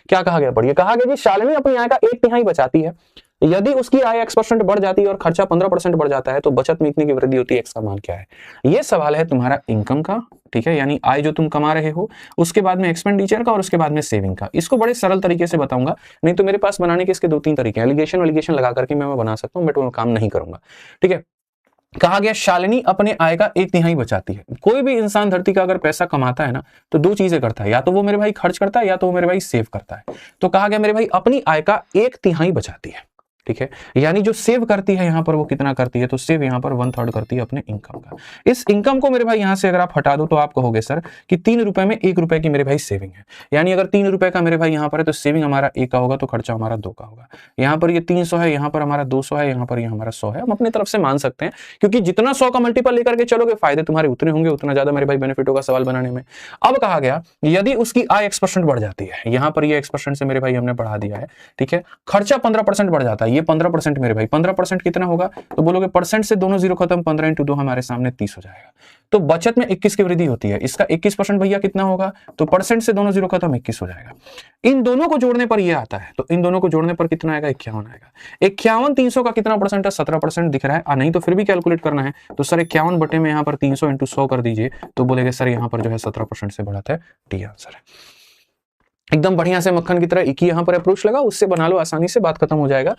क्या कहा गया, पढ़िए। कहा गया जी शालिनी अपनी आय का 1/3 बचाती है। यदि उसकी आय x% बढ़ जाती है और खर्चा 15% बढ़ जाता है तो बचत में इतनी की वृद्धि होती है, x का मान क्या है? ये सवाल है तुम्हारा इनकम का, ठीक है, यानी आय जो तुम कमा रहे हो, उसके बाद में एक्सपेंडिचर का और उसके बाद में सेविंग का। इसको बड़े सरल तरीके से बताऊंगा, नहीं तो मेरे पास बनाने के इसके 2-3 तरीके हैं। एलिगेशन लगा करके मैं बना सकता हूं, बट वो काम नहीं करूंगा, ठीक है। कहा गया शालिनी अपने आय का 1/3 बचाती है। कोई भी इंसान धरती का अगर पैसा कमाता है ना, तो 2 चीजें करता है, या तो वो मेरे भाई खर्च करता है या तो वो मेरे भाई सेव करता है। तो कहा गया मेरे भाई अपनी आय का 1/3 बचाती है, ठीक है, यानी जो सेव करती है यहां पर वो कितना करती है, तो सेव यहां पर 1/3 करती है अपने इनकम का। इस इनकम को मेरे भाई यहां से अगर आप हटा दो तो आप कहोगे सर कि 3 रुपए में 1 रुपए की मेरे भाई सेविंग है, यानी अगर 3 रुपए का मेरे भाई यहां पर है तो सेविंग हमारा 1 का होगा तो खर्चा हमारा 2 का होगा। यहां पर ये 300 है, यहां पर हमारा 200 है, यहां पर ये हमारा 100 है। हम अपनी तरफ से मान सकते हैं, क्योंकि जितना 100 का मल्टीपल लेकर के चलोगे फायदे तुम्हारे उतने होंगे, उतना ज्यादा मेरे भाई बेनिफिट होगा सवाल बनाने में। अब कहा गया यदि उसकी आय x% बढ़ जाती है, यहां पर ये x% से मेरे भाई हमने बढ़ा दिया है, ठीक है, खर्चा 15% बढ़ जाता है, ये 15% मेरे भाई 15% कितना होगा, तो बोलोगे परसेंट से दोनों जीरो खत्म, 15 × 2 हमारे सामने 30 हो जाएगा। तो बचत में 21 की वृद्धि होती है। इसका 21% भैया कितना होगा, तो परसेंट से दोनों जीरो खत्म, 21 हो जाएगा। इन दोनों को जोड़ने पर यह आता है, तो इन दोनों को जोड़ने पर कितना आएगा, 51 आएगा। 51 300 का कितना परसेंट है, 17% दिख रहा है, नहीं तो फिर भी कैलकुलेट करना है तो सर 51 बटे में यहाँ पर 300 × 100 कर दीजिए, तो बोलेगे सर यहाँ पर जो है 17% से बढ़ा है, डी आंसर है। एकदम बढ़िया से मक्खन की तरह एक ही यहाँ पर अप्रोच लगा, उससे बना लो आसानी से, बात खत्म हो जाएगा।